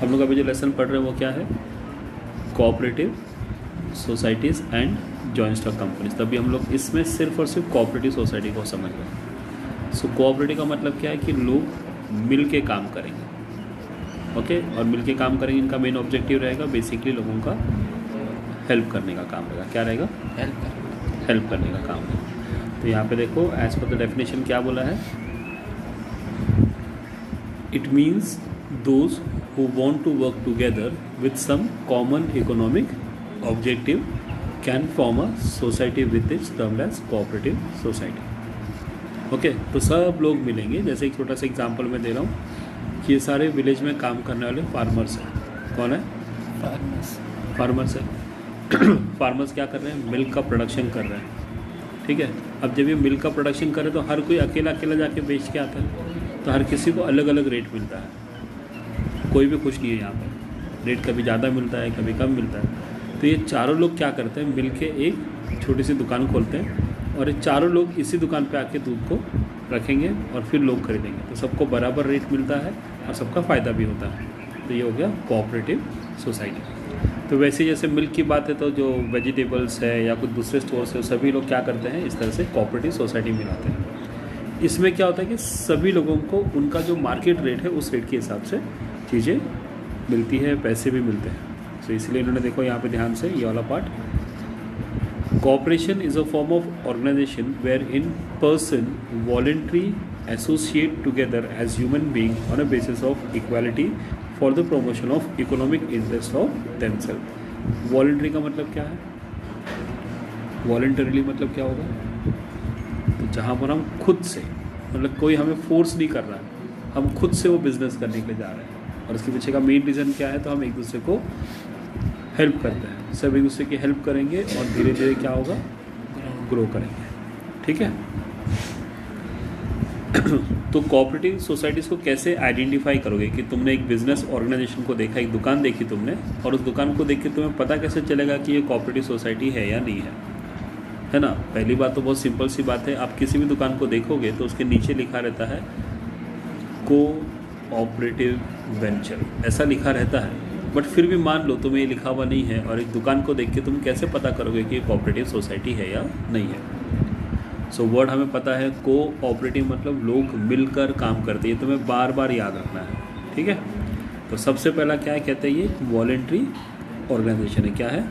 हम लोग अभी जो लेसन पढ़ रहे हैं वो क्या है, cooperative societies and joint stock companies. तभी हम लोग इसमें सिर्फ और सिर्फ कोऑपरेटिव सोसाइटी को समझ रहे हैं। सो कोऑपरेटिव का मतलब क्या है कि लोग मिल के काम करेंगे, ओके, और मिल के काम करेंगे। इनका मेन ऑब्जेक्टिव रहेगा बेसिकली लोगों का हेल्प करने का काम रहेगा। क्या रहेगा? हेल्प करने का काम रहेगा। तो यहाँ पे देखो एज पर द डेफिनेशन क्या बोला है, it means those who want to work together with some common economic objective can form a society with its termed as cooperative society। Okay, तो सब लोग मिलेंगे। जैसे एक छोटा सा एग्जांपल मैं दे रहा हूँ कि ये सारे विलेज में काम करने वाले फार्मर्स हैं। कौन है? फार्मर्स है। फार्मर्स क्या कर रहे हैं? मिल्क का प्रोडक्शन कर रहे हैं, ठीक है। अब जब ये मिल्क का प्रोडक्शन करे तो हर कोई अकेला अकेला जाके बेच के आता है, तो हर किसी को अलग अलग रेट मिलता है। कोई भी खुश नहीं है यहाँ पर, रेट कभी ज़्यादा मिलता है कभी कम मिलता है। तो ये चारों लोग क्या करते हैं, मिल के एक छोटी सी दुकान खोलते हैं और ये चारों लोग इसी दुकान पे आके दूध को रखेंगे और फिर लोग खरीदेंगे। तो सबको बराबर रेट मिलता है और सबका फ़ायदा भी होता है। तो ये हो गया कोऑपरेटिव सोसाइटी। तो वैसे जैसे मिल्क की बात है तो जो वेजिटेबल्स है या कुछ दूसरे स्टोर्स है सभी लोग क्या करते हैं, इस तरह से कोऑपरेटिव सोसाइटी में आते हैं। इसमें क्या होता है कि सभी लोगों को उनका जो मार्केट रेट है उस रेट के हिसाब से चीज़ें मिलती है, पैसे भी मिलते हैं। तो इसलिए इन्होंने देखो यहाँ पे ध्यान से ये वाला part, cooperation is a form of organisation where in person voluntary associate together as human being on a basis of equality for the promotion of economic interest of themself. Voluntary का मतलब क्या है? वॉलेंटरीली मतलब क्या होगा? तो जहाँ पर हम खुद से, मतलब कोई हमें फोर्स नहीं कर रहा है, हम खुद से वो बिज़नेस करने के लिए जा रहे हैं। और इसके पीछे का मेन रीज़न क्या है, तो हम एक दूसरे को हेल्प करते हैं। सब एक दूसरे की हेल्प करेंगे और धीरे धीरे क्या होगा, ग्रो करेंगे, ठीक है। तो कोऑपरेटिव सोसाइटीज़ को कैसे आइडेंटिफाई करोगे कि तुमने एक बिजनेस ऑर्गेनाइजेशन को देखा, एक दुकान देखी तुमने, और उस दुकान को देख के तुम्हें पता कैसे चलेगा कि ये कोऑपरेटिव सोसाइटी है या नहीं है ना। पहली बात तो बहुत सिंपल सी बात है, आप किसी भी दुकान को देखोगे तो उसके नीचे लिखा रहता है कोऑपरेटिव वेंचर, ऐसा लिखा रहता है। बट फिर भी मान लो तुम्हें ये लिखा हुआ नहीं है और एक दुकान को देख के तुम कैसे पता करोगे कि ये कोऑपरेटिव सोसाइटी है या नहीं है। सो वर्ड हमें पता है, कोऑपरेटिव मतलब लोग मिलकर काम करते हैं। तुम्हें बार बार याद रखना है, ठीक है। तो सबसे पहला क्या है, कहते हैं ये वॉलेंट्री ऑर्गेनाइजेशन है। क्या है?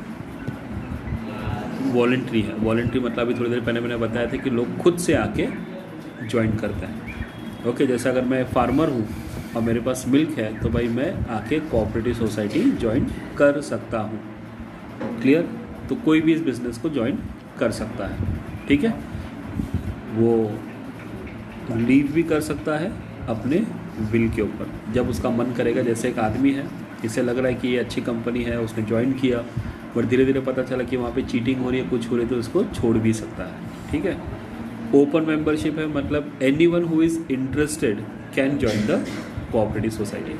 वॉलेंट्री है। वॉलेंट्री मतलब अभी थोड़ी देर पहले मैंने बताया था कि लोग खुद से आके ज्वाइन करते हैं। ओके, जैसे अगर मैं फार्मर हूँ और मेरे पास मिल्क है तो भाई मैं आके कोऑपरेटिव सोसाइटी ज्वाइन कर सकता हूँ। क्लियर? तो कोई भी इस बिज़नेस को ज्वाइन कर सकता है, ठीक है। वो लीव भी कर सकता है अपने बिल के ऊपर जब उसका मन करेगा। जैसे एक आदमी है, इसे लग रहा है कि ये अच्छी कंपनी है, उसने ज्वाइन किया, पर धीरे धीरे पता चला कि वहाँ पे चीटिंग हो रही है, कुछ हो रही है, तो उसको छोड़ भी सकता है, ठीक है। ओपन मेंबरशिप है, मतलब anyone who is interested can join the cooperative society.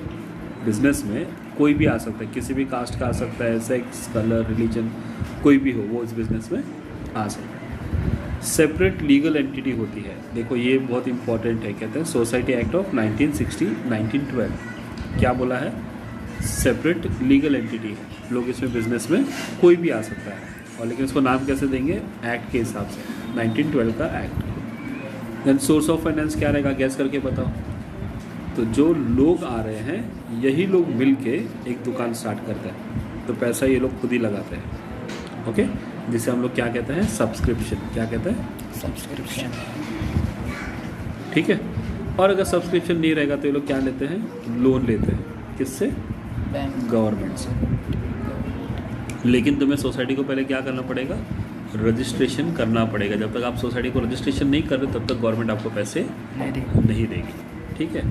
Business में कोई भी आ सकता है, किसी भी कास्ट का आ सकता है, सेक्स, कलर, रिलीजन, कोई भी हो वो इस बिज़नेस में आ सकता है। सेपरेट लीगल एंटिटी होती है। देखो ये बहुत इंपॉर्टेंट है, कहते हैं सोसाइटी एक्ट ऑफ 1912 क्या बोला है, सेपरेट लीगल एंटिटी है। लोग इसमें बिजनेस में कोई भी आ सकता है, और लेकिन इसको नाम कैसे देंगे, एक्ट के हिसाब से, 1912 का act. Then source of finance क्या रहेगा, गैस करके बताओ। तो जो लोग आ रहे हैं यही लोग मिल के एक दुकान स्टार्ट करते हैं, तो पैसा ये लोग खुद ही लगाते हैं, ओके, जिसे हम लोग क्या कहते हैं, सब्सक्रिप्शन। क्या कहते हैं, सब्सक्रिप्शन, ठीक है। और अगर सब्सक्रिप्शन नहीं रहेगा तो ये लोग क्या लेते हैं, लोन लेते हैं। किससे, बैंक, गवर्नमेंट से। लेकिन तुम्हें सोसाइटी को पहले क्या करना पड़ेगा, रजिस्ट्रेशन करना पड़ेगा। जब तक आप सोसाइटी को रजिस्ट्रेशन नहीं कर रहे तब तक गवर्नमेंट आपको पैसे नहीं देगी, ठीक है।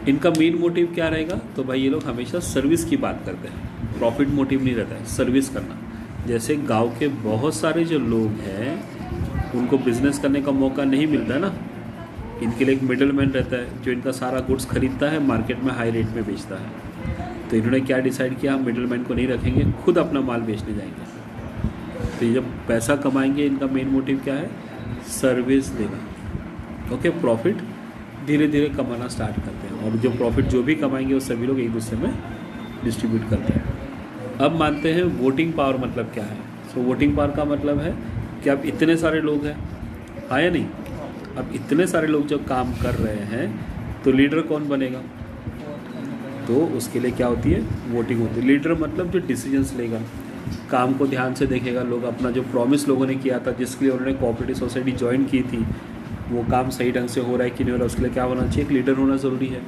इनका मेन मोटिव क्या रहेगा, तो भाई ये लोग हमेशा सर्विस की बात करते हैं, प्रॉफिट मोटिव नहीं रहता है, सर्विस करना। जैसे गांव के बहुत सारे जो लोग हैं उनको बिजनेस करने का मौका नहीं मिलता है ना, इनके लिए एक मिडल मैन रहता है जो इनका सारा गुड्स खरीदता है, मार्केट में हाई रेट में बेचता है। तो इन्होंने क्या डिसाइड किया, हम मिडल मैन को नहीं रखेंगे, खुद अपना माल बेचने जाएंगे। तो ये जब पैसा कमाएंगे, इनका मेन मोटिव क्या है, सर्विस देना, ओके। प्रॉफिट धीरे धीरे कमाना स्टार्ट करते हैं, और जो प्रॉफिट जो भी कमाएंगे वो सभी लोग एक दूसरे में डिस्ट्रीब्यूट करते हैं। अब मानते हैं वोटिंग पावर मतलब क्या है। सो वोटिंग पावर का मतलब है कि अब इतने सारे लोग हैं, हाँ या नहीं, अब इतने सारे लोग जब काम कर रहे हैं तो लीडर कौन बनेगा, तो उसके लिए क्या होती है, वोटिंग होती है। लीडर मतलब जो डिसीजंस लेगा, काम को ध्यान से देखेगा, लोग अपना जो प्रॉमिस लोगों ने किया था जिसके लिए उन्होंने कोऑपरेटिव सोसाइटी ज्वाइन की थी, वो काम सही ढंग से हो रहा है कि नहीं हो रहा, उसके लिए क्या होना चाहिए, एक लीडर होना ज़रूरी है।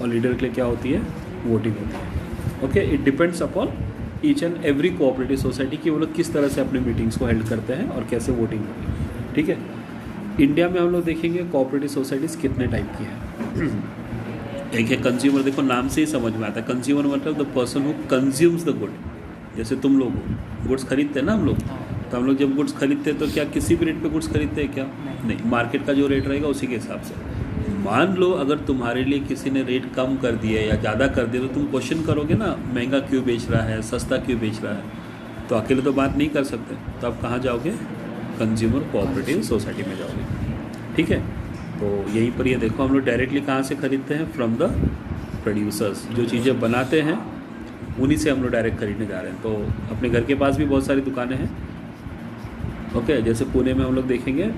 और लीडर के लिए क्या होती है, वोटिंग होती है। Okay, it depends upon each and every cooperative society कि वो लोग किस तरह से अपनी मीटिंग्स को हेल्ड करते हैं और कैसे वोटिंग होगी। ठीक है, इंडिया में हम लोग देखेंगे कोऑपरेटिव सोसाइटीज़ कितने टाइप की हैं। एक है कंज्यूमर, देखो नाम से ही समझ में आता है, कंज्यूमर मतलब the person who consumes the good. जैसे तुम लोग हो, गुड्स खरीदते हैं ना हम लोग, तो हम लोग जब गुड्स खरीदते हैं तो क्या किसी भी रेट पे गुड्स खरीदते हैं क्या, नहीं, मार्केट का जो रेट रहेगा उसी के हिसाब से। मान लो अगर तुम्हारे लिए किसी ने रेट कम कर दिया या ज़्यादा कर दिया तो तुम क्वेश्चन करोगे ना, महंगा क्यों बेच रहा है, सस्ता क्यों बेच रहा है, तो अकेले तो बात नहीं कर सकते, तो आप कहाँ जाओगे, कंज्यूमर कोऑपरेटिव सोसाइटी में जाओगे। ठीक है, तो यहीं पर ये देखो हम लोग डायरेक्टली कहाँ से खरीदते हैं, फ्रॉम द प्रोड्यूसर्स, जो चीज़ें बनाते हैं उन्हीं से हम लोग डायरेक्ट खरीदने जा रहे हैं। तो अपने घर के पास भी बहुत सारी दुकानें हैं। ओके, जैसे पुणे में हम लोग देखेंगे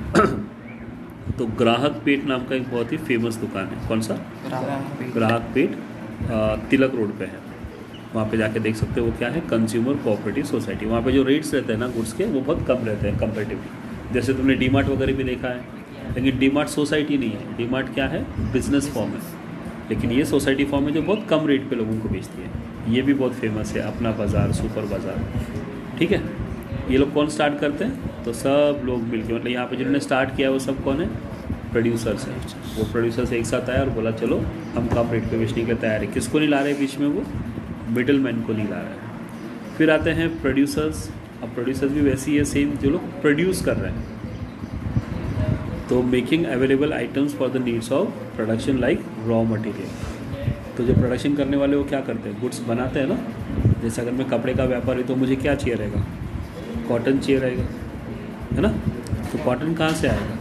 तो ग्राहक पेट नाम का एक बहुत ही फेमस दुकान है। कौन सा, ग्राहक पेट, तिलक रोड पे है, वहाँ पे जाके देख सकते हो। वो क्या है, कंज्यूमर कोऑपरेटिव सोसाइटी। वहाँ पे जो रेट्स रहते हैं ना गुड्स के, वो बहुत कम रहते हैं कंपेरेटिवली। जैसे तुमने डीमार्ट वगैरह भी देखा है, लेकिन डीमार्ट सोसाइटी नहीं है, डीमार्ट क्या है, बिजनेस फॉर्म है, लेकिन ये सोसाइटी फॉर्म है जो बहुत कम रेट पे लोगों को बेचती है। ये भी बहुत फेमस है, अपना बाज़ार, सुपर बाज़ार। ठीक है, ये लोग कौन स्टार्ट करते हैं, तो सब लोग मिलके, मतलब यहाँ पे जिन्होंने स्टार्ट किया है वो सब कौन है, प्रोड्यूसर्स हैं। वो प्रोड्यूसर्स एक साथ आया और बोला चलो हम कम रेट पे बेचने के लिए तैयार है। किसको नहीं ला रहे बीच में, वो मिडल मैन को नहीं ला रहे हैं। फिर आते हैं प्रोड्यूसर्स। अब प्रोड्यूसर्स भी वैसे ही है सेम, जो लोग प्रोड्यूस कर रहे हैं, तो making available items for the needs of production like raw material. तो जो प्रोडक्शन करने वाले वो क्या करते हैं, गुड्स बनाते हैं ना। जैसे अगर मैं कपड़े का व्यापारी तो मुझे क्या चाहिए रहेगा, कॉटन चाहिए रहेगा, है ना। तो कॉटन कहाँ से आएगा,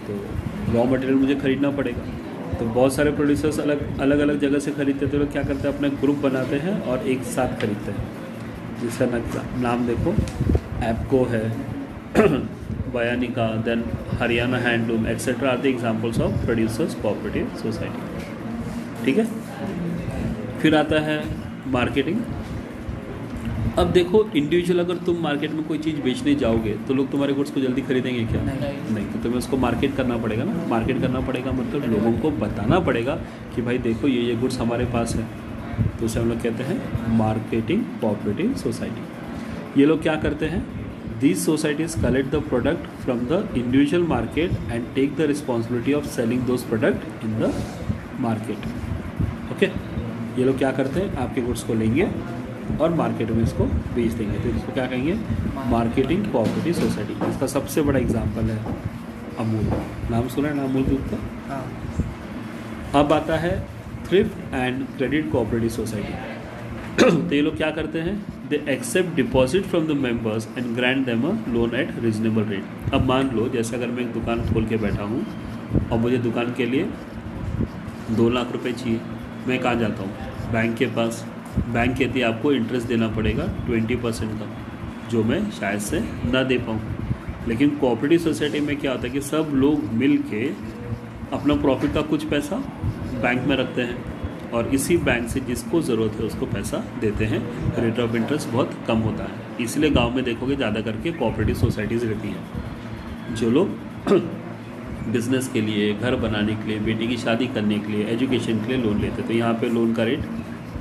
तो रॉ मटेरियल मुझे ख़रीदना पड़ेगा। तो बहुत सारे प्रोड्यूसर्स अलग अलग जगह से खरीदते हैं, तो लोग क्या करते हैं, अपना ग्रुप बनाते हैं और एक साथ खरीदते हैं। जिसका नाम देखो, एप्को है, Boyanika, then Haryana handloom etcetera are the examples of producers cooperative society. ठीक है, फिर आता है मार्केटिंग। अब देखो इंडिविजुअल अगर तुम मार्केट में कोई चीज़ बेचने जाओगे तो लोग तुम्हारे गुड्स को जल्दी खरीदेंगे क्या, नहीं, तो तुम्हें उसको मार्केट करना पड़ेगा ना। मार्केट करना पड़ेगा मतलब लोगों को बताना पड़ेगा कि भाई देखो ये गुड्स हमारे पास है। तो उसे हम लोग कहते हैं मार्केटिंग कोऑपरेटिव सोसाइटी। ये लोग क्या करते हैं, These societies collect the product from the individual market and take the responsibility of selling those product in the market. Okay? ये लोग क्या करते हैं, आपके गुड्स को लेंगे और मार्केट में इसको बेच देंगे, तो इसको क्या कहेंगे, मार्केटिंग कोऑपरेटिव सोसाइटी। इसका सबसे बड़ा एग्जांपल है अमूल। नाम सुना है ना अमूल दूध का। अब आता है thrift and credit cooperative society. तो ये लोग क्या करते हैं, they accept deposit from the members and grant them a loan at reasonable rate. अब मान लो जैसे अगर मैं एक दुकान खोल के बैठा हूँ और मुझे दुकान के लिए 2 लाख रुपए चाहिए, मैं कहाँ जाता हूँ, बैंक के पास। बैंक कहती है आपको इंटरेस्ट देना पड़ेगा 20% का, जो मैं शायद से ना दे पाऊँ। लेकिन कोऑपरेटिव सोसाइटी में क्या होता है कि सब लोग मिल के अपना प्रॉफिट का कुछ पैसा बैंक में रखते हैं और इसी बैंक से जिसको ज़रूरत है उसको पैसा देते हैं। रेट ऑफ इंटरेस्ट बहुत कम होता है, इसलिए गांव में देखोगे ज़्यादा करके कोऑपरेटिव सोसाइटीज़ रहती हैं। जो लोग बिज़नेस के लिए, घर बनाने के लिए, बेटी की शादी करने के लिए, एजुकेशन के लिए लोन लेते हैं, तो यहाँ पे लोन का रेट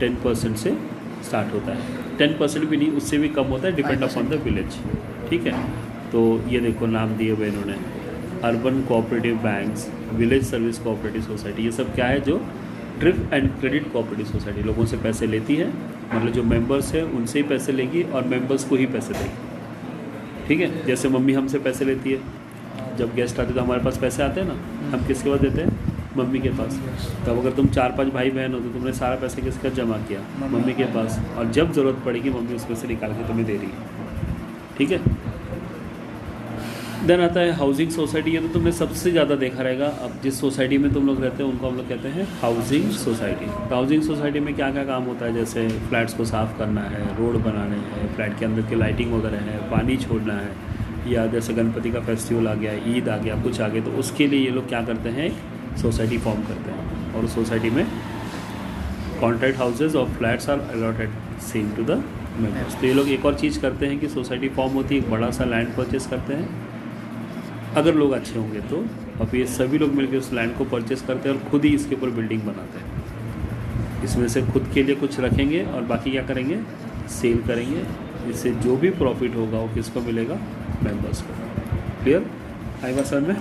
10% से स्टार्ट होता है। 10% भी नहीं, उससे भी कम होता है, डिपेंड अपॉन द विलेज। ठीक है, तो ये देखो नाम दिए हुए इन्होंने, urban cooperative banks, village service cooperative society. ये सब क्या है, जो thrift and credit cooperative society लोगों से पैसे लेती है, मतलब जो मेंबर्स हैं उनसे ही पैसे लेगी और मेंबर्स को ही पैसे देगी। ठीक है, जैसे मम्मी हमसे पैसे लेती है, जब गेस्ट आते तो हमारे पास पैसे आते हैं ना, हम किसके पास देते हैं, मम्मी के पास। तब अगर तुम 4-5 भाई बहन हो तो तुमने सारा पैसा किसके पास जमा किया, मम्मी के पास, और जब ज़रूरत पड़ेगी मम्मी उसमें से निकाल के तुम्हें दे रही है। ठीक है, देन आता है हाउसिंग सोसाइटी। ये तो तुमने सबसे ज़्यादा देखा रहेगा। अब जिस सोसाइटी में तुम लोग रहते हो उनको हम लोग कहते हैं हाउसिंग सोसाइटी। तो हाउसिंग सोसाइटी में क्या क्या काम होता है, जैसे फ्लैट्स को साफ़ करना है, रोड बनाने हैं, फ्लैट के अंदर की लाइटिंग वगैरह है, पानी छोड़ना है, या जैसे गणपति का फेस्टिवल आ गया, ईद आ गया, कुछ आ गया, तो उसके लिए ये लोग क्या करते हैं, सोसाइटी फॉर्म करते हैं। और उस सोसाइटी में कॉन्ट्रैक्ट हाउसेज और flats are allotted same to the members. तो ये लोग एक और चीज़ करते हैं कि सोसाइटी फॉर्म होती है, एक बड़ा सा लैंड परचेस करते हैं अगर लोग अच्छे होंगे तो। अब ये सभी लोग मिलकर उस लैंड को परचेस करते हैं और खुद ही इसके ऊपर बिल्डिंग बनाते हैं। इसमें से खुद के लिए कुछ रखेंगे और बाकी क्या करेंगे, सेल करेंगे। इससे जो भी प्रॉफिट होगा वो किसको मिलेगा, मेंबर्स को। क्लियर? आएगा सर में?